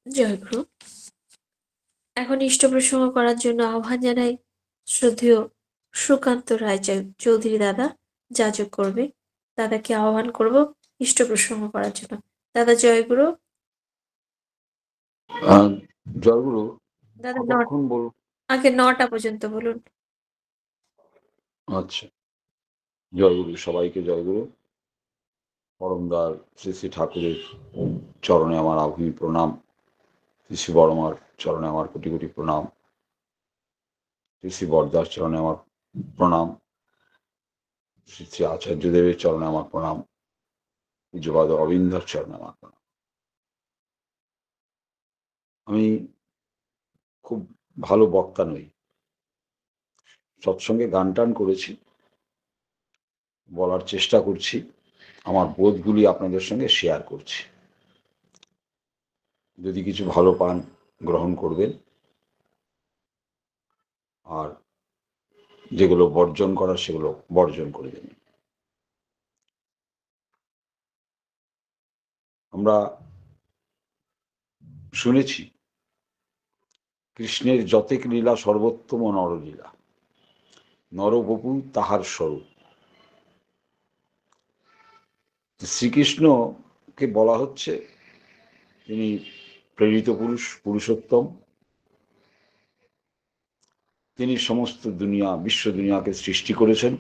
জয়গুরু। এখন ইষ্ট প্রসঙ্গ করার জন্য আহ্বান জানাই শ্রদ্ধেয় সুকান্ত রায় চৌধুরী দাদা যাজক করবে। দাদাকে আহ্বান করব ইষ্ট প্রসঙ্গ করার জন্য। দাদা জয়গুরু। জয়গুরু। দাদা কতক্ষণ বলুন? আগে 9টা পর্যন্ত বলুন। আচ্ছা, জয়গুরু। সবাইকে জয়গুরু। পরমদার শ্রী শ্রী ঠাকুরের চরণে আমার আভূমি প্রণাম। শ্রী শ্রী বড়মার চরণে আমার কোটি কোটি প্রণাম। শ্রী শ্রী বরদার চরণে আমার প্রণাম। শ্রী শ্রী আচার্যদেবের চরণে আমার প্রণাম। পূজ্যপাদ অবিন্দার চরণে আমার প্রণাম। আমি খুব ভালো বক্তা নই, সৎসঙ্গে গান টান করেছি, বলার চেষ্টা করছি, আমার বোধগুলি আপনাদের সঙ্গে শেয়ার করছি। যদি কিছু ভালো পান গ্রহণ করবেন, আর যেগুলো বর্জন করার সেগুলো বর্জন করে দেবেন। আমরা শুনেছি কৃষ্ণের যতেক লীলা সর্বোত্তম নরলীলা, নরবপু তাহার স্বরূপ। শ্রীকৃষ্ণকে বলা হচ্ছে তিনি প্রেরিত পুরুষ, পুরুষোত্তম। তিনি সমস্ত দুনিয়া, বিশ্ব দুনিয়াকে সৃষ্টি করেছেন।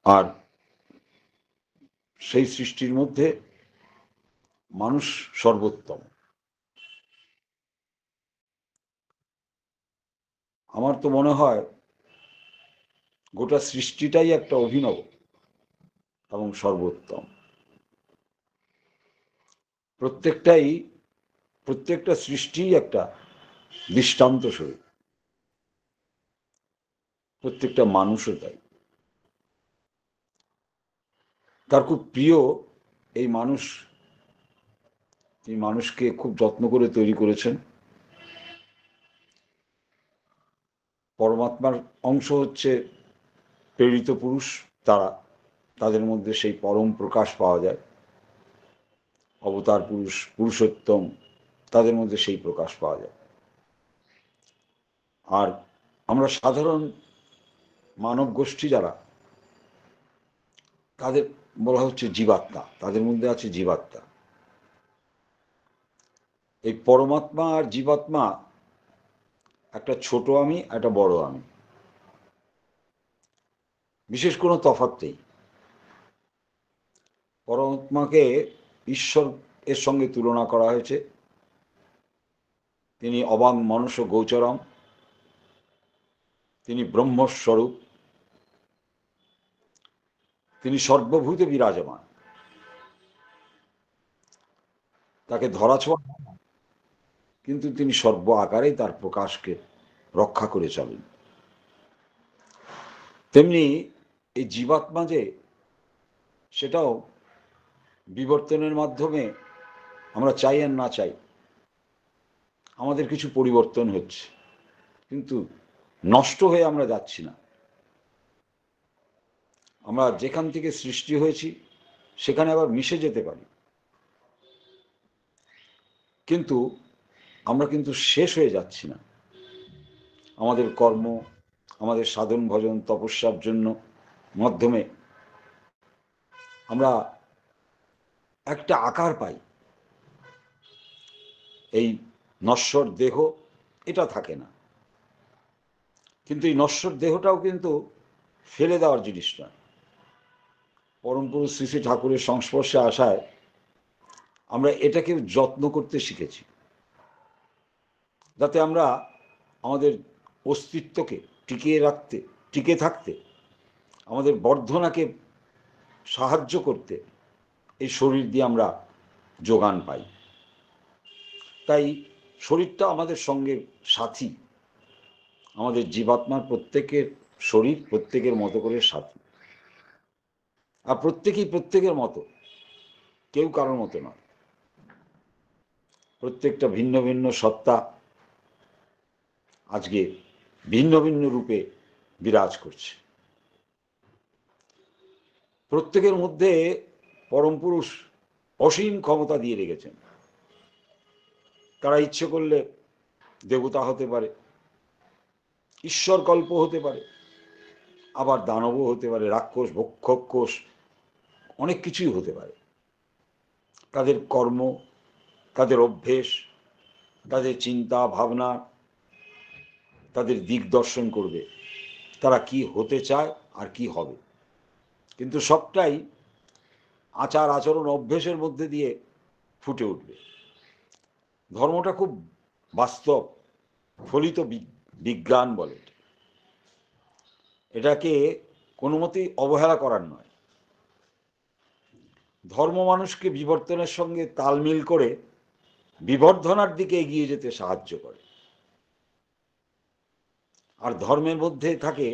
আর সেই সৃষ্টির মধ্যে মানুষ সর্বোত্তম। আমার তো মনে হয় গোটা সৃষ্টিটাই একটা অভিনব এবং সর্বোত্তম। প্রত্যেকটা সৃষ্টিই একটা দৃষ্টান্ত স্বরূপ। প্রত্যেকটা মানুষও তাই। তার খুব প্রিয় এই মানুষ, তিনি মানুষকে খুব যত্ন করে তৈরি করেছেন। পরমাত্মার অংশ হচ্ছে প্রেরিত পুরুষ, তাদের মধ্যে সেই পরম প্রকাশ পাওয়া যায়। অবতার পুরুষ, পুরুষোত্তম, তাদের মধ্যে সেই প্রকাশ পাওয়া যায়। আর আমরা সাধারণ মানব গোষ্ঠী যারা, তাদের বলা হচ্ছে জীবাত্মা, তাদের মধ্যে আছে জীবাত্মা। এই পরমাত্মা আর জীবাত্মা একটা ছোট আমি, একটা বড় আমি, বিশেষ কোনো তফাৎ নেই। পরমাত্মাকে ঈশ্বর এর সঙ্গে তুলনা করা হয়েছে। তিনি অবাং মনুষ্য গোচরম, তিনি ব্রহ্মস্বরূপ, তিনি সর্বভূতে বিরাজমান। তাকে ধরাছোঁয়া, কিন্তু তিনি সর্ব আকারেই তার প্রকাশকে রক্ষা করে চলেন। তেমনি এই জীবাত্মা যে, সেটাও বিবর্তনের মাধ্যমে, আমরা চাই আর না চাই, আমাদের কিছু পরিবর্তন হচ্ছে, কিন্তু নষ্ট হয়ে আমরা যাচ্ছি না। আমরা যেখান থেকে সৃষ্টি হয়েছি সেখানে আবার মিশে যেতে পারি, কিন্তু আমরা কিন্তু শেষ হয়ে যাচ্ছি না। আমাদের কর্ম, আমাদের সাধন ভজন তপস্যার জন্য মাধ্যমে আমরা একটা আকার পাই। এই নশ্বর দেহ এটা থাকে না, কিন্তু এই নশ্বর দেহটাও কিন্তু ফেলে দেওয়ার জিনিস নয়। পরম পুরুষ শ্রী শ্রী ঠাকুরের সংস্পর্শে আসায় আমরা এটাকে যত্ন করতে শিখেছি, যাতে আমরা আমাদের অস্তিত্বকে টিকে থাকতে, আমাদের বর্ধনাকে সাহায্য করতে এই শরীর দিয়ে আমরা যোগান পাই। তাই শরীরটা আমাদের সঙ্গে সাথী। আমাদের জীবাত্মার প্রত্যেকের শরীর প্রত্যেকের মতো করে সাথী, আর প্রত্যেকেই প্রত্যেকের মতো, কেউ কারোর মতো নয়। প্রত্যেকটা ভিন্ন ভিন্ন সত্তা আজকে ভিন্ন ভিন্ন রূপে বিরাজ করছে। প্রত্যেকের মধ্যে পরম পুরুষ অসীম ক্ষমতা দিয়ে রেখেছেন। তারা ইচ্ছে করলে দেবতা হতে পারে, ঈশ্বর কল্প হতে পারে, আবার দানবও হতে পারে, রাক্ষস, ভক্ষকোষ, অনেক কিছুই হতে পারে। তাদের কর্ম, তাদের অভ্যেস, তাদের চিন্তা ভাবনা, তাদের দিক দর্শন করবে তারা কি হতে চায় আর কি হবে। কিন্তু সবটাই আচার আচরণ অভ্যেসের মধ্যে দিয়ে ফুটে উঠবে। ধর্মটা খুব বাস্তব, ফলিত বিজ্ঞান বলে। এটাকে কোনো মতেই অবহেলা করার নয়। ধর্ম মানুষকে বিবর্তনের সঙ্গে তালমিল করে বিবর্ধনার দিকে এগিয়ে যেতে সাহায্য করে। আর ধর্মের মধ্যে থাকে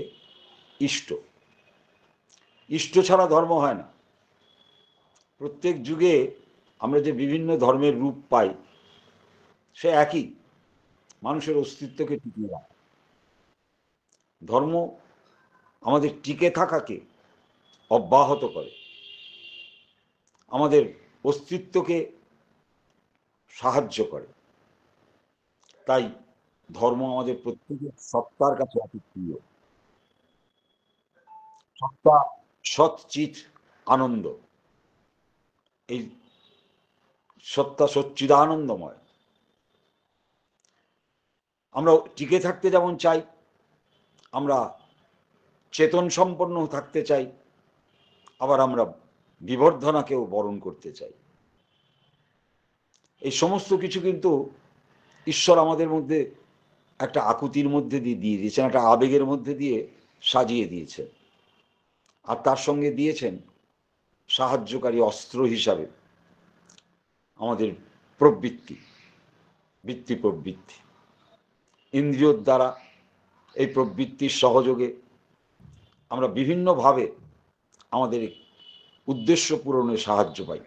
ইষ্ট। ইষ্ট ছাড়া ধর্ম হয় না। প্রত্যেক যুগে আমরা যে বিভিন্ন ধর্মের রূপ পাই, সে একই, মানুষের অস্তিত্বকে টিকিয়ে রাখে। ধর্ম আমাদের টিকে থাকাকে অব্যাহত করে, আমাদের অস্তিত্বকে সাহায্য করে। তাই ধর্ম আমাদের প্রত্যেকের সত্তার কাছে অতি প্রিয়। সত্তা, সৎচিৎ, আনন্দ, এই সত্তা সচ্চিদানন্দময়। আমরা টিকে থাকতে যেমন চাই, আমরা চেতন সম্পন্ন থাকতে চাই, আবার আমরা বিবর্ধনাকেও বরণ করতে চাই। এই সমস্ত কিছু কিন্তু ঈশ্বর আমাদের মধ্যে একটা আকুতির মধ্যে দিয়ে দিয়ে দিয়েছেন, একটা আবেগের মধ্যে দিয়ে সাজিয়ে দিয়েছেন। আর তার সঙ্গে দিয়েছেন সাহায্যকারী অস্ত্র হিসাবে আমাদের প্রবৃত্তি, বৃত্তি প্রবৃত্তি। ইন্দ্রিয়র দ্বারা এই প্রবৃত্তির সহযোগে আমরা বিভিন্নভাবে আমাদের উদ্দেশ্য পূরণে সাহায্য পাই।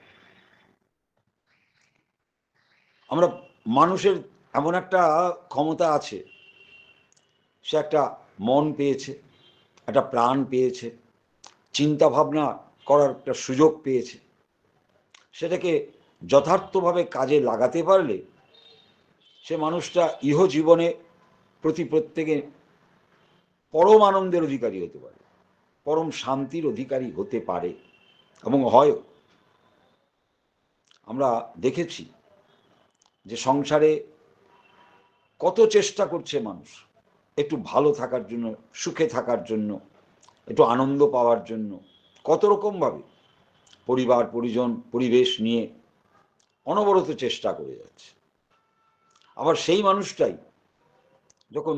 আমরা মানুষের এমন একটা ক্ষমতা আছে, সে একটা মন পেয়েছে, একটা প্রাণ পেয়েছে, চিন্তা ভাবনা করার একটা সুযোগ পেয়েছে। সেটাকে যথার্থভাবে কাজে লাগাতে পারলে সে মানুষটা ইহজীবনে প্রতি প্রত্যেকে পরম আনন্দের অধিকারী হতে পারে, পরম শান্তির অধিকারী হতে পারে এবং হয়। আমরা দেখেছি যে সংসারে কত চেষ্টা করছে মানুষ একটু ভালো থাকার জন্য, সুখে থাকার জন্য, একটু আনন্দ পাওয়ার জন্য, কত রকমভাবে পরিবার পরিজন পরিবেশ নিয়ে অনবরত চেষ্টা করে যাচ্ছে। আবার সেই মানুষটাই যখন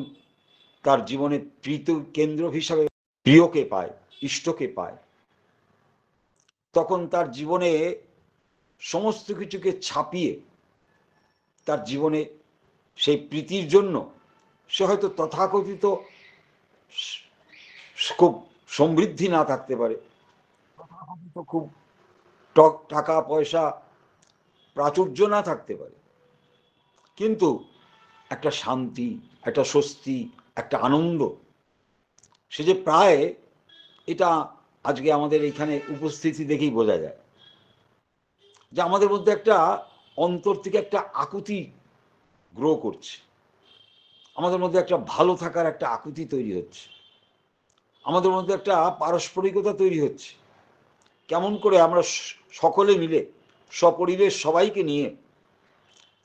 তার জীবনে প্রীত কেন্দ্র হিসাবে প্রিয়কে পায়, ইষ্টকে পায়, তখন তার জীবনে সমস্ত কিছুকে ছাপিয়ে তার জীবনে সেই প্রীতির জন্য সে হয়তো তথাকথিত খুব সমৃদ্ধি না থাকতে পারে, তথাকথিত খুব টাকা পয়সা প্রাচুর্য না থাকতে পারে, কিন্তু একটা শান্তি, একটা স্বস্তি, একটা আনন্দ সে যে প্রায়, এটা আজকে আমাদের এখানে উপস্থিতি দেখেই বোঝা যায় যে আমাদের মধ্যে একটা অন্তর থেকে একটা আকুতি গ্রো করছে, আমাদের মধ্যে একটা ভালো থাকার একটা আকুতি তৈরি হচ্ছে, আমাদের মধ্যে একটা পারস্পরিকতা তৈরি হচ্ছে। কেমন করে আমরা সকলে মিলে সপরিবেশ সবাইকে নিয়ে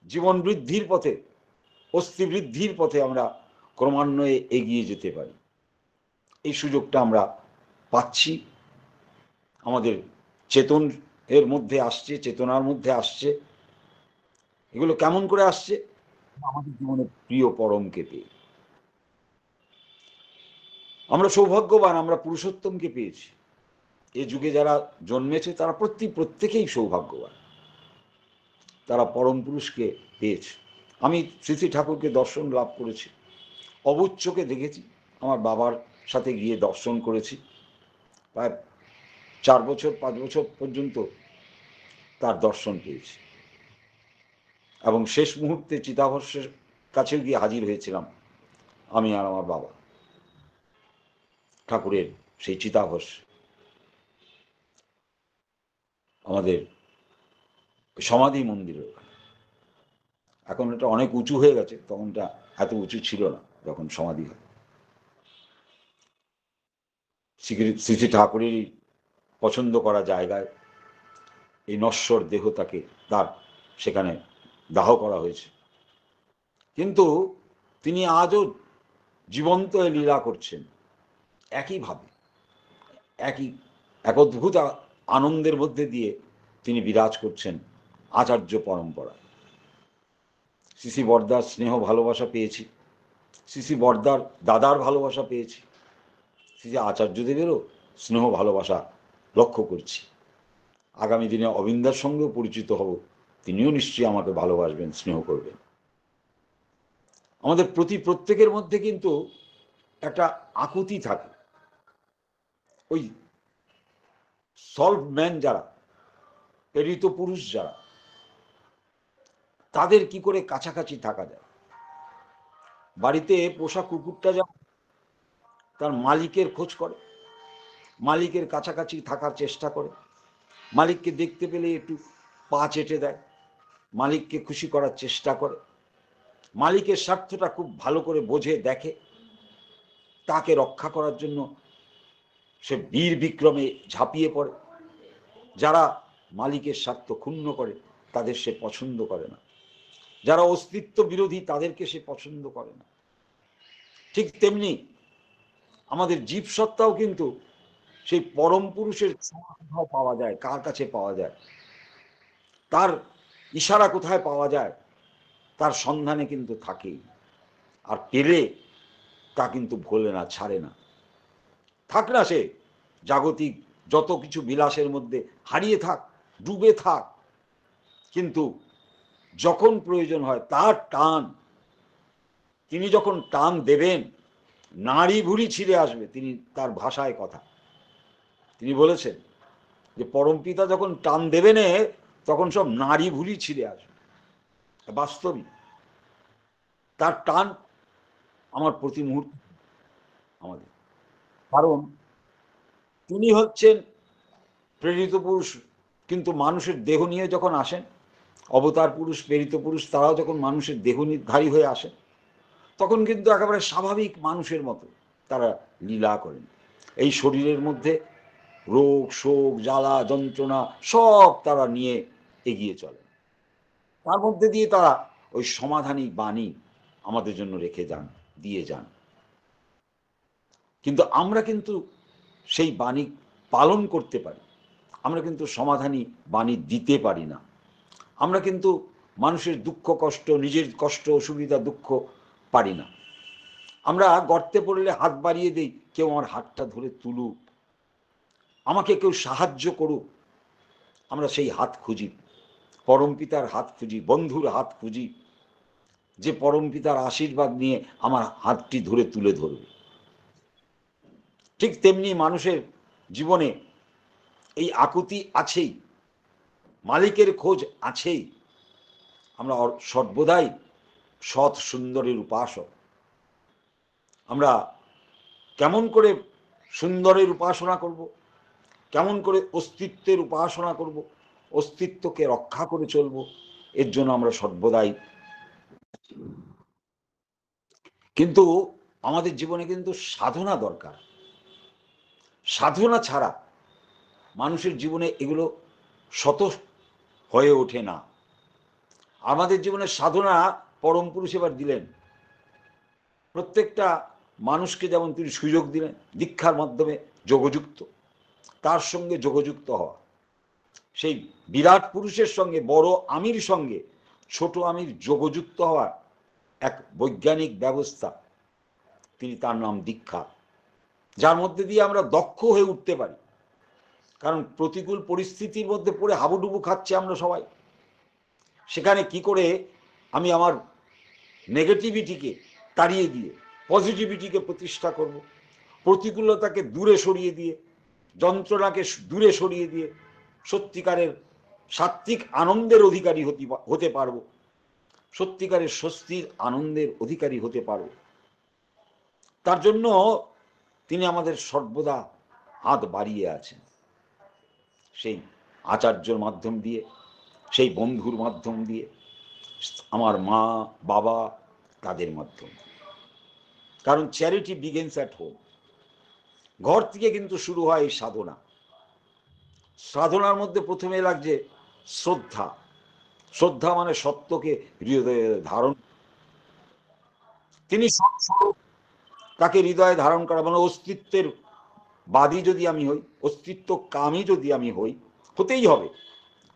জীবন বৃদ্ধির পথে, অস্থি বৃদ্ধির পথে আমরা ক্রমান্বয়ে এগিয়ে যেতে পারি। এই সুযোগটা আমরা পাচ্ছি, আমাদের চেতন এর মধ্যে আসছে, চেতনার মধ্যে আসছে। এগুলো কেমন করে আসছে? আমাদের জীবনে প্রিয় পরমকে পেয়ে। আমরা সৌভাগ্যবান, আমরা পুরুষোত্তমকে পেয়েছি। এ যুগে যারা জন্মেছে তারা প্রত্যেকেই সৌভাগ্যবান, তারা পরম পুরুষকে পেয়েছে। আমি শ্রী ঠাকুরকে দর্শন লাভ করেছি, অবুজ চোখে দেখেছি, আমার বাবার সাথে গিয়ে দর্শন করেছি। প্রায় 4 বছর 5 বছর পর্যন্ত তার দর্শন পেয়েছি এবং শেষ মুহূর্তে চিতাভস্মের কাছে গিয়ে হাজির হয়েছিলাম আমি আর আমার বাবা, ঠাকুরের সেই চিতাভস্ম আমাদের সমাধি মন্দিরের ওখানে। এখন এটা অনেক উঁচু হয়ে গেছে, তখন এটা এত উঁচু ছিল না যখন সমাধি হয়। শ্রী শ্রী ঠাকুরেরই পছন্দ করা জায়গায় এই নশ্বর দেহ তার সেখানে দাহ করা হয়েছে। কিন্তু তিনি আজও জীবন্ত লীলা করছেন একইভাবে, এক অদ্ভুত আনন্দের মধ্যে দিয়ে তিনি বিরাজ করছেন আচার্য পরম্পরা। শ্রী শ্রী বরদার স্নেহ ভালোবাসা পেয়েছি, শ্রী শ্রী বরদার দাদার ভালোবাসা পেয়েছি, শ্রী শ্রী আচার্যদেবেরও স্নেহ ভালোবাসা লক্ষ্য করছি। আগামী দিনে অবিন্দার সঙ্গেও পরিচিত হব, তিনিও নিশ্চয়ই আমাকে ভালোবাসবেন, স্নেহ করবেন। আমাদের প্রত্যেকের মধ্যে কিন্তু একটা আকুতি থাকে। ওই সলভ ম্যান যারা, প্রেরিত পুরুষ যারা, তাদের কি করে কাছাকাছি থাকা যায়। বাড়িতে পোষা কুকুরটা যেমন তার মালিকের খোঁজ করে, মালিকের কাছাকাছি থাকার চেষ্টা করে, মালিককে দেখতে পেলে একটু পা চেটে দেয়, মালিককে খুশি করার চেষ্টা করে, মালিকের স্বার্থটা খুব ভালো করে বোঝে, দেখে, তাকে রক্ষা করার জন্য সে বীর বিক্রমে ঝাঁপিয়ে পড়ে। যারা মালিকের স্বার্থ ক্ষুণ্ণ করে তাদের সে পছন্দ করে না, যারা অস্তিত্ব বিরোধী তাদেরকে সে পছন্দ করে না। ঠিক তেমনি আমাদের জীবসত্তাও কিন্তু সেই পরম পুরুষের কোথায় পাওয়া যায়, কার কাছে পাওয়া যায়, তার ইশারা কোথায় পাওয়া যায়, তার সন্ধানে কিন্তু থাকেই। আর পেলে তা কিন্তু ভোলে না, ছাড়ে না। থাক না সে জাগতিক যত কিছু বিলাসের মধ্যে হারিয়ে থাক, ডুবে থাক, কিন্তু যখন প্রয়োজন হয় তার টান, তিনি যখন টান দেবেন, নাড়ি ভুড়ি ছিঁড়ে আসবে। তিনি তার ভাষায় কথা, তিনি বলেছেন যে পরমপিতা যখন টান দেবেন তখন সব নাড়ি ভুড়ি ছিঁড়ে আসবে। বাস্তবিক তার টান আমার প্রতি মুহূর্তে আমাদের, কারণ তিনি হচ্ছেন প্রেরিত পুরুষ, কিন্তু মানুষের দেহ নিয়ে যখন আসেন, অবতার পুরুষ, প্রেরিত পুরুষ, তারাও যখন মানুষের দেহধারী হয়ে আসেন, তখন কিন্তু একেবারে স্বাভাবিক মানুষের মতো তারা লীলা করেন। এই শরীরের মধ্যে রোগ শোক জ্বালা যন্ত্রণা সব তারা নিয়ে এগিয়ে চলেন। তার মধ্যে দিয়ে তারা ওই সমাধানী বাণী আমাদের জন্য রেখে যান, দিয়ে যান। কিন্তু আমরা কিন্তু সেই বাণী পালন করতে পারি, আমরা কিন্তু সমাধানী বাণী দিতে পারি না। আমরা কিন্তু মানুষের দুঃখ কষ্ট, নিজের কষ্ট অসুবিধা দুঃখ পারি না। আমরা গর্তে পড়লে হাত বাড়িয়ে দেই, কেউ আমার হাতটা ধরে তুলুক, আমাকে কেউ সাহায্য করুক। আমরা সেই হাত খুঁজি, পরমপিতার হাত খুঁজি, বন্ধুর হাত খুঁজি, যে পরমপিতার আশীর্বাদ নিয়ে আমার হাতটি ধরে তুলে ধরবে। ঠিক তেমনি মানুষের জীবনে এই আকুতি আছেই, মালিকের খোঁজ আছেই। আমরা সর্বদাই সৎ সুন্দরের উপাসক। আমরা কেমন করে সুন্দরের উপাসনা করব, কেমন করে অস্তিত্বের উপাসনা করব, অস্তিত্বকে রক্ষা করে চলব, এর জন্য আমরা সর্বদাই। কিন্তু আমাদের জীবনে কিন্তু সাধনা দরকার। সাধনা ছাড়া মানুষের জীবনে এগুলো শত হয়ে ওঠে না। আমাদের জীবনে সাধনা পরম পুরুষ এবার দিলেন, প্রত্যেকটা মানুষকে যেমন তিনি সুযোগ দিলেন দীক্ষার মাধ্যমে যোগযুক্ত, তার সঙ্গে যোগযুক্ত হওয়া, সেই বিরাট পুরুষের সঙ্গে, বড় আমির সঙ্গে ছোট আমির যোগযুক্ত হওয়া এক বৈজ্ঞানিক ব্যবস্থা, তিনি তার নাম দীক্ষা, যার মধ্যে দিয়ে আমরা দক্ষ হয়ে উঠতে পারি। কারণ প্রতিকূল পরিস্থিতির মধ্যে পড়ে হাবুডুবু খাচ্ছে আমরা সবাই, সেখানে কি করে আমি আমার নেগেটিভিটিকে তাড়িয়ে দিয়ে পজিটিভিটিকে প্রতিষ্ঠা করব, প্রতিকূলতাকে দূরে সরিয়ে দিয়ে, যন্ত্রণাকে দূরে সরিয়ে দিয়ে সত্যিকারের সাত্ত্বিক আনন্দের অধিকারী হতে পারব, সত্যিকারের স্বস্তির আনন্দের অধিকারী হতে পারব। তার জন্য তিনি আমাদের সর্বদা হাত বাড়িয়ে আছেন, সেই আচার্যর মাধ্যম দিয়ে, সেই বন্ধুর মাধ্যম দিয়ে, আমার মা বাবা তাদের মাধ্যম। কারণ চ্যারিটি বিগিনস অ্যাট হোম। ঘর থেকে কিন্তু শুরু হয় এই সাধনা। সাধনার মধ্যে প্রথমে লাগছে শ্রদ্ধা। শ্রদ্ধা মানে সত্যকে হৃদয়ে ধারণ। তিনি সৎস্বরূপ, তাকে হৃদয়ে ধারণ করা মানে অস্তিত্বের বাদী যদি আমি হই, অস্তিত্ব কামী যদি আমি হই, হতেই হবে,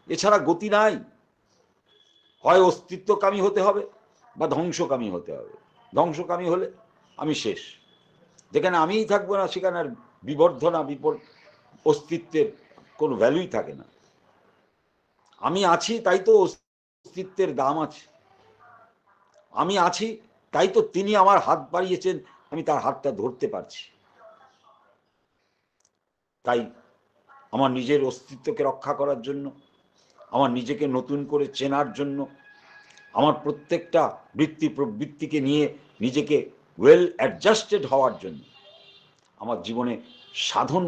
এছাড়া গতি নাই। হয় অস্তিত্বকামী হতে হবে বা ধ্বংসকামী হতে হবে। ধ্বংসকামী হলে আমি শেষ। যেখানে আমিই থাকবো না সেখানে আর বিবর্ধনা অস্তিত্বের কোনো ভ্যালুই থাকে না। আমি আছি তাই তো অস্তিত্বের দাম আছে। আমি আছি তাই তো তিনি আমার হাত বাড়িয়েছেন, আমি তার হাতটা ধরতে পারছি। তাই আমার নিজের অস্তিত্বকে রক্ষা করার জন্য, আমার নিজেকে নতুন করে চেনার জন্য, আমার প্রত্যেকটা বৃত্তি প্রবৃত্তিকে নিয়ে নিজেকে ওয়েল অ্যাডজাস্টেড হওয়ার জন্য আমার জীবনে সাধন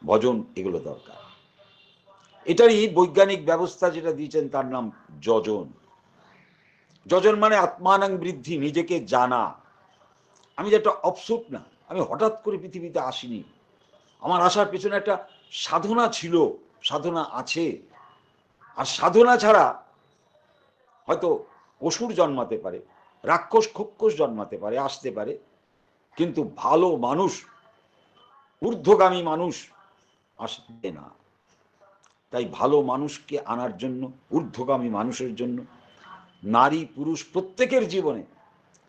ভজন এগুলো দরকার। এটারই বৈজ্ঞানিক ব্যবস্থা যেটা দিয়েছেন তার নাম যজন। যজন মানে আত্মানাং বৃদ্ধি, নিজেকে জানা। আমি যে একটা অপসুট না, আমি হঠাৎ করে পৃথিবীতে আসিনি। আমার আসার পেছনে একটা সাধনা ছিল, সাধনা আছে। আর সাধনা ছাড়া হয়তো অসুর জন্মাতে পারে, রাক্ষস খক্ষস জন্মাতে পারে, আসতে পারে, কিন্তু ভালো মানুষ, ঊর্ধ্বগামী মানুষ আসবে না। তাই ভালো মানুষকে আনার জন্য, ঊর্ধ্বগামী মানুষের জন্য নারী পুরুষ প্রত্যেকের জীবনে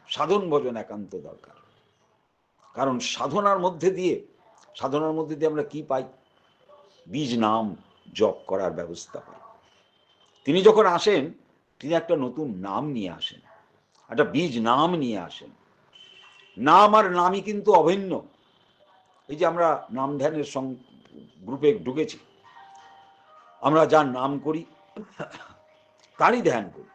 সাধন ভজন একান্ত দরকার। কারণ সাধনার মধ্যে দিয়ে আমরা কি পাই? বীজ নাম জপ করার ব্যবস্থা পাই। তিনি যখন আসেন, তিনি একটা নতুন নাম নিয়ে আসেন, একটা বীজ নাম নিয়ে আসেন। নাম আর নামই কিন্তু অভিন্ন। এই যে আমরা নাম ধ্যানের গ্রুপে ঢুকেছি, আমরা যার নাম করি তারই ধ্যান করি।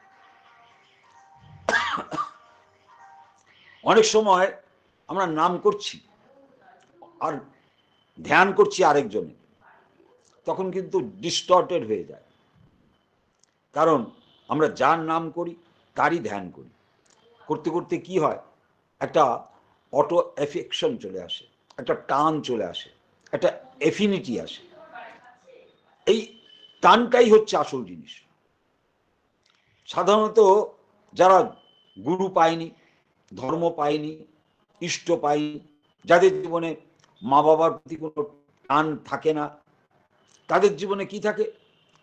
অনেক সময় আমরা নাম করছি আর ধ্যান করছি আরেকজনের, তখন কিন্তু ডিস্টর্টেড হয়ে যায়। কারণ আমরা যার নাম করি তারই ধ্যান করি। করতে করতে কি হয়, একটা অটো এফেকশন চলে আসে, একটা টান চলে আসে, একটা এফিনিটি আসে। এই টানটাই হচ্ছে আসল জিনিস। সাধারণত যারা গুরু পায়নি, ধর্ম পায়নি, ইষ্ট পায়নি, যাদের জীবনে মা বাবার প্রতি কোনো টান থাকে না, তাদের জীবনে কি থাকে?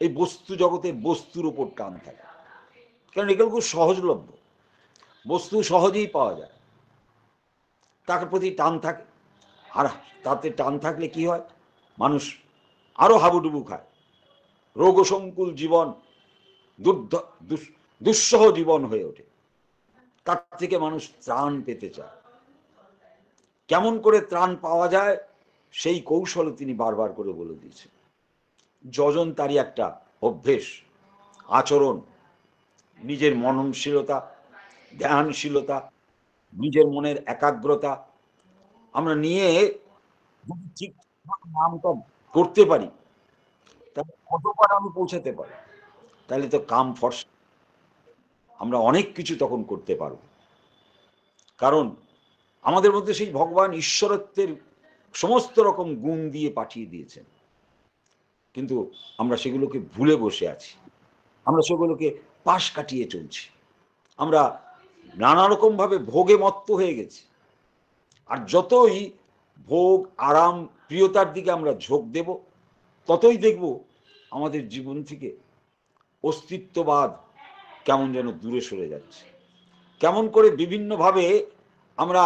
এই বস্তু জগতে বস্তুর উপর টান থাকে। কারণ এগুলো খুব সহজলভ্য, বস্তু সহজেই পাওয়া যায়, তার প্রতি টান থাকে। আর তাতে টান থাকলে কি হয়? মানুষ আরো হাবুডুবু খায়, রোগসংকুল জীবন, দুঃসহ জীবন হয়ে ওঠে। তার থেকে মানুষ ত্রাণ পেতে চায়। কেমন করে ত্রাণ পাওয়া যায় সেই কৌশল তিনি বারবার করে বলে দিয়েছেন। যজন তারই একটা অভ্যেস, আচরণ, নিজের মননশীলতা, ধ্যানশীলতা, নিজের মনের একাগ্রতা আমরা নিয়ে যদি ঠিক নামটা করতে পারি, তাহলে কতবার আমি পৌঁছাতে পারি, তাহলে তো কাম ফর্স, আমরা অনেক কিছু তখন করতে পারব। কারণ আমাদের মধ্যে সেই ভগবান ঈশ্বরত্বের সমস্ত রকম গুণ দিয়ে পাঠিয়ে দিয়েছেন, কিন্তু আমরা সেগুলোকে ভুলে বসে আছি, আমরা সেগুলোকে পাশ কাটিয়ে চলছি। আমরা নানা রকমভাবে ভোগে মত্ত হয়ে গেছি। আর যতই ভোগ আরাম প্রিয়তার দিকে আমরা ঝোঁক দেব, ততই দেখব আমাদের জীবন থেকে অস্তিত্ববাদ কেমন যেন দূরে সরে যাচ্ছে। কেমন করে বিভিন্নভাবে আমরা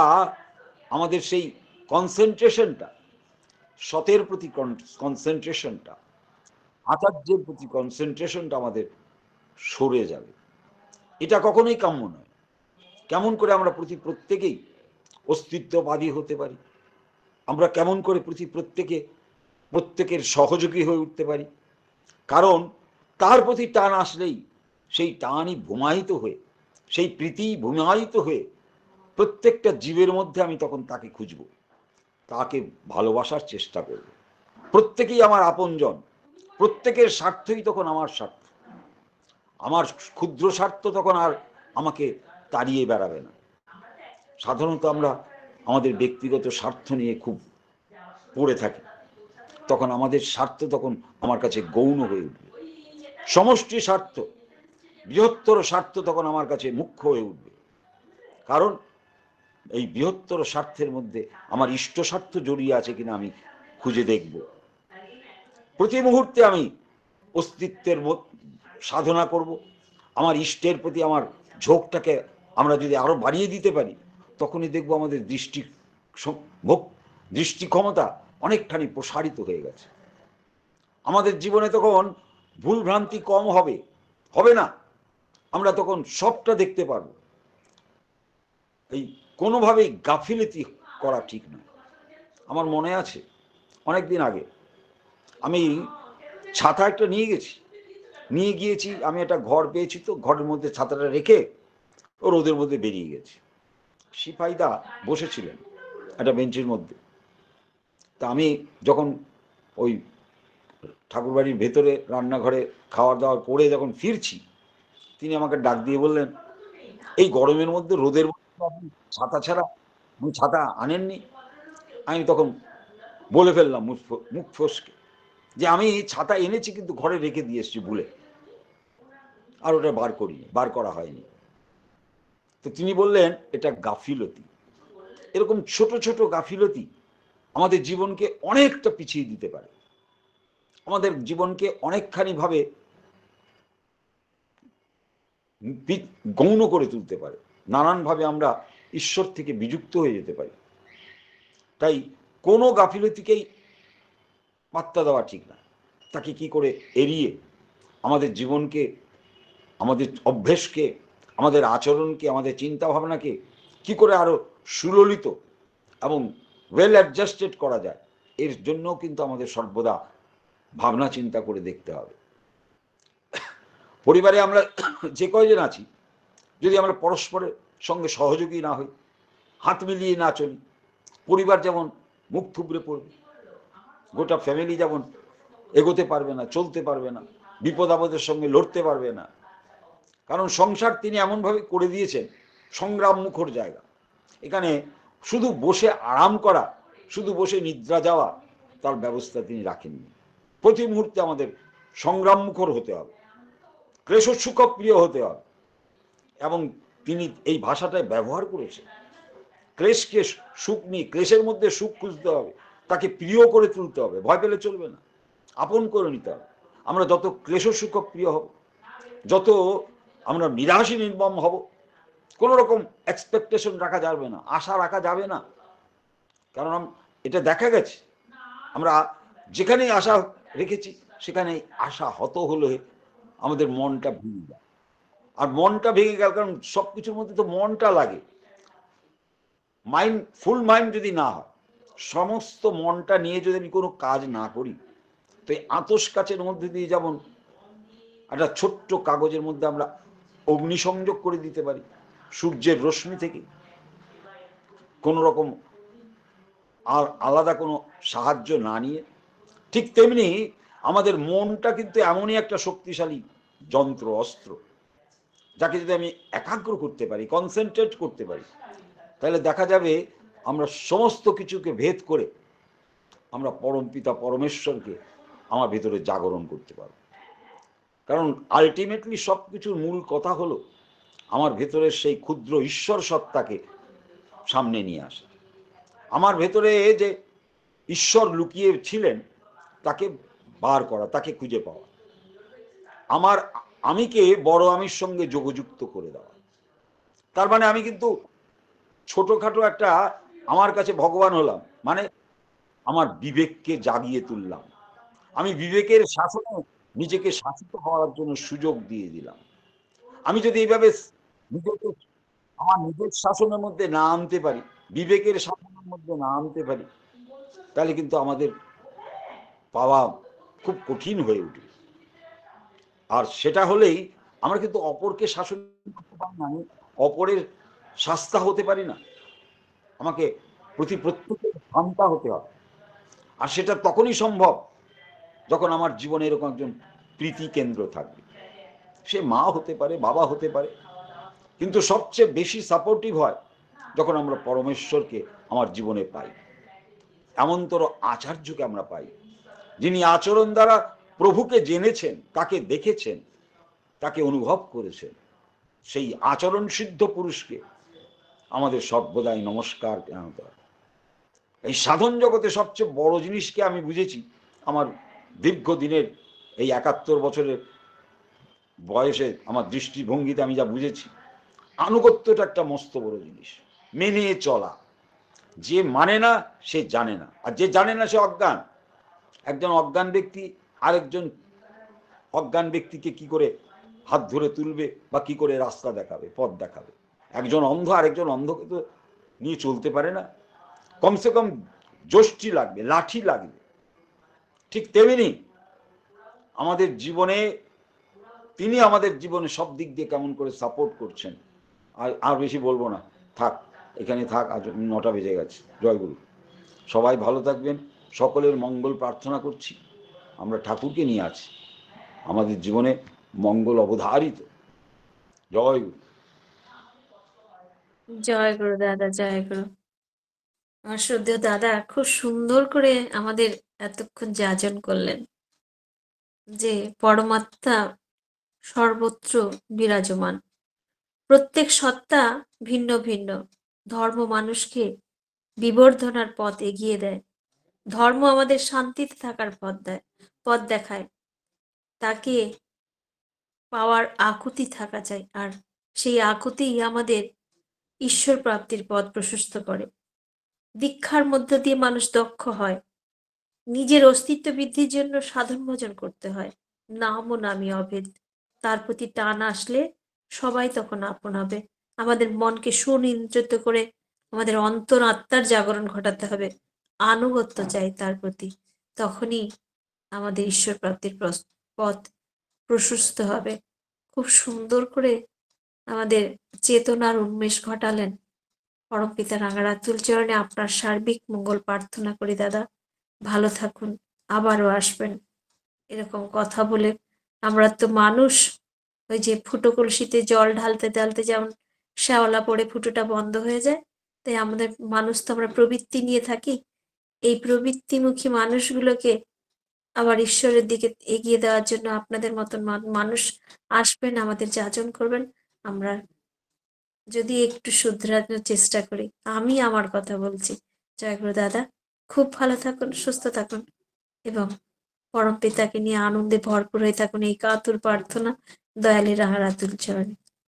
আমাদের সেই কনসেন্ট্রেশনটা, সতের প্রতি কনসেন্ট্রেশনটা, আচার্যের প্রতি কনসেন্ট্রেশনটা আমাদের সরে যাবে। এটা কখনোই কাম্য নয়। কেমন করে আমরা প্রত্যেকেই অস্তিত্ববাদী হতে পারি, আমরা কেমন করে প্রত্যেকের সহযোগী হয়ে উঠতে পারি। কারণ তার প্রতি টান আসলেই সেই টানই ভূমায়িত হয়ে, সেই প্রীতি ভূমায়িত হয়ে প্রত্যেকটা জীবের মধ্যে আমি তখন তাকে খুঁজব, তাকে ভালোবাসার চেষ্টা করব। প্রত্যেকেই আমার আপনজন, প্রত্যেকের স্বার্থই তখন আমার স্বার্থ। আমার ক্ষুদ্র স্বার্থ তখন আর আমাকে তাড়িয়ে বেড়াবে না। সাধারণত আমরা আমাদের ব্যক্তিগত স্বার্থ নিয়ে খুব পড়ে থাকি, তখন আমাদের স্বার্থ তখন আমার কাছে গৌণ হয়ে উঠবে। সমষ্টি স্বার্থ, বৃহত্তর স্বার্থ তখন আমার কাছে মুখ্য হয়ে উঠবে। কারণ এই বৃহত্তর স্বার্থের মধ্যে আমার ইষ্ট স্বার্থ জড়িয়ে আছে কিনা আমি খুঁজে দেখব। প্রতি মুহূর্তে আমি অস্তিত্বের সাধনা করব। আমার ইষ্টের প্রতি আমার ঝোঁকটাকে আমরা যদি আরো বাড়িয়ে দিতে পারি, তখনই দেখব আমাদের দৃষ্টি ক্ষমতা অনেকখানি প্রসারিত হয়ে গেছে। আমাদের জীবনে তখন ভুল ভ্রান্তি কম হবে না, আমরা তখন সবটা দেখতে পারব। এই কোনোভাবেই গাফিলতি করা ঠিক নয়। আমার মনে আছে অনেকদিন আগে আমি ছাতা একটা নিয়ে গিয়েছি, আমি একটা ঘর পেয়েছি, তো ঘরের মধ্যে ছাতাটা রেখে ও রোদের মধ্যে বেরিয়ে গেছি। সিপাহীদা বসেছিলেন একটা বেঞ্চের মধ্যে। তা আমি যখন ওই ঠাকুরবাড়ির ভেতরে রান্নাঘরে খাওয়া দাওয়া করে যখন ফিরছি, তিনি আমাকে ডাক দিয়ে বললেন, এই গরমের মধ্যে রোদের মধ্যে আপনি ছাতা ছাড়া ছাতা আনেননি? আমি তখন বলে ফেললাম মুখ ফসকে যে আমি ছাতা এনেছি, কিন্তু ঘরে রেখে দিয়ে এসছি ভুলে, আর ওটা বার করা হয়নি। তো তিনি বললেন, এটা গাফিলতি। এরকম ছোট ছোট গাফিলতি আমাদের জীবনকে অনেকটা পিছিয়ে দিতে পারে, আমাদের জীবনকে অনেকখানি ভাবে গৌণ করে তুলতে পারে, নানানভাবে আমরা ঈশ্বর থেকে বিযুক্ত হয়ে যেতে পারি। তাই কোনো গাফিলতিকেই পাত্তা দেওয়া ঠিক না। তাকে কি করে এড়িয়ে আমাদের জীবনকে, আমাদের অভ্যেসকে, আমাদের আচরণকে, আমাদের চিন্তা ভাবনাকে কি করে আরো সুললিত এবং ওয়েল অ্যাডজাস্টেড করা যায়, এর জন্য কিন্তু আমাদের সর্বদা ভাবনা চিন্তা করে দেখতে হবে। পরিবারে আমরা যে কয়জন আছি, যদি আমরা পরস্পরের সঙ্গে সহযোগী না হই, হাত মিলিয়ে না চলি, পরিবার যেমন মুখ থুবড়ে পড়বে, গোটা ফ্যামিলি যেমন এগোতে পারবে না, চলতে পারবে না, বিপদ আপদের সঙ্গে লড়তে পারবে না। কারণ সংসার তিনি এমনভাবে করে দিয়েছেন সংগ্রাম মুখর জায়গা। এখানে শুধু বসে আরাম করা, শুধু বসে নিদ্রা যাওয়া, তার ব্যবস্থা তিনি রাখেননি। প্রতি মুহূর্তে আমাদের সংগ্রাম মুখর হতে হবে, ক্লেশ সুখ প্রিয় হতে হবে। এবং তিনি এই ভাষাটায় ব্যবহার করেছেন, ক্লেশকে সুখ নিয়ে, ক্লেশের মধ্যে সুখ খুঁজতে হবে, তাকে প্রিয় করে তুলতে হবে, ভয় পেলে চলবে না, আপন করে নিতে হবে। আমরা যত ক্লেশ সুখ প্রিয় হব, যত আমরা নিরাশী নির্মম হব, কোনো রকম এক্সপেকটেশন রাখা যাবে না, আশা রাখা যাবে না। কারণ এটা দেখা গেছে, আমরা যেখানেই আশা রেখেছি সেখানেই আশা হত হলে আমাদের মনটা ভেঙে যায়। আর মনটা ভেঙে গেল, কারণ সব কিছুর মধ্যে তো মনটা লাগে। ফুল মাইন্ড যদি না হয়, সমস্ত মনটা নিয়ে যদি আমি কোনো কাজ না করি, তো এই আতস কাচের মধ্যে দিয়ে যেমন একটা ছোট্ট কাগজের মধ্যে আমরা অগ্নিসংযোগ করে দিতে পারি সূর্যের রশ্মি থেকে, কোনো রকম আর আলাদা কোনো সাহায্য না নিয়ে, ঠিক তেমনি আমাদের মনটা কিন্তু এমনই একটা শক্তিশালী যন্ত্র, অস্ত্র, যাকে যদি আমি একাগ্র করতে পারি, কনসেন্ট্রেট করতে পারি, তাহলে দেখা যাবে আমরা সমস্ত কিছুকে ভেদ করে আমরা পরমপিতা পরমেশ্বরকে আমার ভেতরে জাগরণ করতে পারব। কারণ আলটিমেটলি সব কিছুর মূল কথা হলো আমার ভেতরের সেই ক্ষুদ্র ঈশ্বর সত্তাকে সামনে নিয়ে আসা। আমার ভেতরে যে ঈশ্বর লুকিয়ে ছিলেন তাকে বার করা, তাকে খুঁজে পাওয়া, আমার আমিকে বড় আমির সঙ্গে যোগযুক্ত করে দেওয়া। তার মানে আমি কিন্তু ছোটখাটো একটা আমার কাছে ভগবান হলাম, মানে আমার বিবেককে জাগিয়ে তুললাম, আমি বিবেকের শাসনে নিজেকে শাসিত হওয়ার জন্য সুযোগ দিয়ে দিলাম। আমি যদি এইভাবে নিজেকে আমার নিজের শাসনের মধ্যে না আনতে পারি, বিবেকের শাসনের মধ্যে না আনতে পারি, তাহলে কিন্তু আমাদের পাওয়া খুব কঠিন হয়ে উঠবে। আর সেটা হলেই আমরা কিন্তু অপরকে শাসন করতে পারি না, আমি অপরের শাস্তা হতে পারি না, আমাকে প্রত্যেকের শান্তা হতে হবে। আর সেটা তখনই সম্ভব যখন আমার জীবনে এরকম একজন প্রীতি কেন্দ্র থাকবে, সে মা হতে পারে, বাবা হতে পারে, কিন্তু সবচেয়ে বেশি সাপোর্টিভ হয় যখন আমরা পরমেশ্বরকে আমার জীবনে পাই, এমনতর আচার্যকে আমরা পাই, যিনি আচরণ দ্বারা প্রভুকে জেনেছেন, তাকে দেখেছেন, তাকে অনুভব করেছেন। সেই আচরণ সিদ্ধ পুরুষকে আমাদের সর্বদাই নমস্কার জানাতে হয়। এই সাধন জগতে সবচেয়ে বড় জিনিসকে আমি বুঝেছি আমার দীর্ঘদিনের এই 71 বছরের বয়সে, আমার দৃষ্টিভঙ্গিতে আমি যা বুঝেছি, আনুগত্যটা একটা মস্ত বড় জিনিস। মেনে চলা, যে মানে না সে জানে না, আর যে জানে না সে অজ্ঞান। একজন অজ্ঞান ব্যক্তি আরেকজন অজ্ঞান ব্যক্তিকে কি করে হাত ধরে তুলবে বা কি করে রাস্তা দেখাবে, পথ দেখাবে? একজন অন্ধ আরেকজন অন্ধকে তো নিয়ে চলতে পারে না, কমসে কম যষ্টি লাগবে, লাঠি লাগবে। ঠিক তেমনি আমাদের জীবনে তিনি আমাদের জীবনে সব দিক দিয়ে কেমন করে সাপোর্ট করছেন। আর বেশি বলবো না, থাক, এখানে থাক, আজ 9টা বেজে গেছে। জয়গুরু, সবাই ভালো থাকবেন, সকলের মঙ্গল প্রার্থনা করছি। আমরা ঠাকুরকে নিয়ে আছি, আমাদের জীবনে মঙ্গল অবধারিত। জয় গুরু। জয় গুরু দাদা, জয় গুরু। আমার শ্রদ্ধেয় দাদা খুব সুন্দর করে আমাদের এতক্ষণ যাজন করলেন যে পরমাত্মা সর্বত্র বিরাজমান, প্রত্যেক সত্তা ভিন্ন ভিন্ন, ধর্ম মানুষকে বিবর্ধনার পথ এগিয়ে দেয়, ধর্ম আমাদের শান্তিতে থাকার পথ দেখায়, তাকে পাওয়ার আকুতি থাকা চাই, আর সেই আকুতিই আমাদের ঈশ্বর প্রাপ্তির পথ প্রশস্ত করে। দীক্ষার মধ্য দিয়ে মানুষ দক্ষ হয়, নিজের অস্তিত্ব বৃদ্ধির জন্য সাধন ভজন করতে হয়। নাম ও নামই অভেদ, তার প্রতি টান আসলে সবাই তখন আপন হবে। আমাদের মনকে সুনিয়ন্ত্রিত করে আমাদের অন্তর আত্মার জাগরণ ঘটাতে হবে, আনুগত্য চাই তার প্রতি, তখনই আমাদের ঈশ্বর প্রাপ্তির পথ প্রশস্ত হবে। খুব সুন্দর করে আমাদের চেতনার উন্মেষ ঘটালেন। পরমপিতা রাঙারাতুল চরণে আপনার সার্বিক মঙ্গল প্রার্থনা করি দাদা। ভালো থাকুন, আবারও আসবেন। এরকম কথা বলে আমরা তো মানুষ, ওই যে ফুটো কলসিতে জল ঢালতে ঢালতে যেমন শ্যাওলা পড়ে ফুটোটা বন্ধ হয়ে যায়, তাই আমাদের মানুষ তো আমরা প্রবৃত্তি নিয়ে থাকি। এই প্রবৃত্তিমুখী মানুষগুলোকে আবার ঈশ্বরের দিকে এগিয়ে দেওয়ার জন্য আপনাদের মতন মানুষ আসবেন, আমাদের যাচন করবেন। আমরা যদি একটু শুধরানোর চেষ্টা করি, আমি আমার কথা বলছি। জয় গুরু দাদা, খুব ভালো থাকুন, সুস্থ থাকুন এবং পরম পিতাকে নিয়ে আনন্দে ভরপুর হয়ে থাকুন, এই কাতুর প্রার্থনা দয়ালের রাহারাতুল চরণে।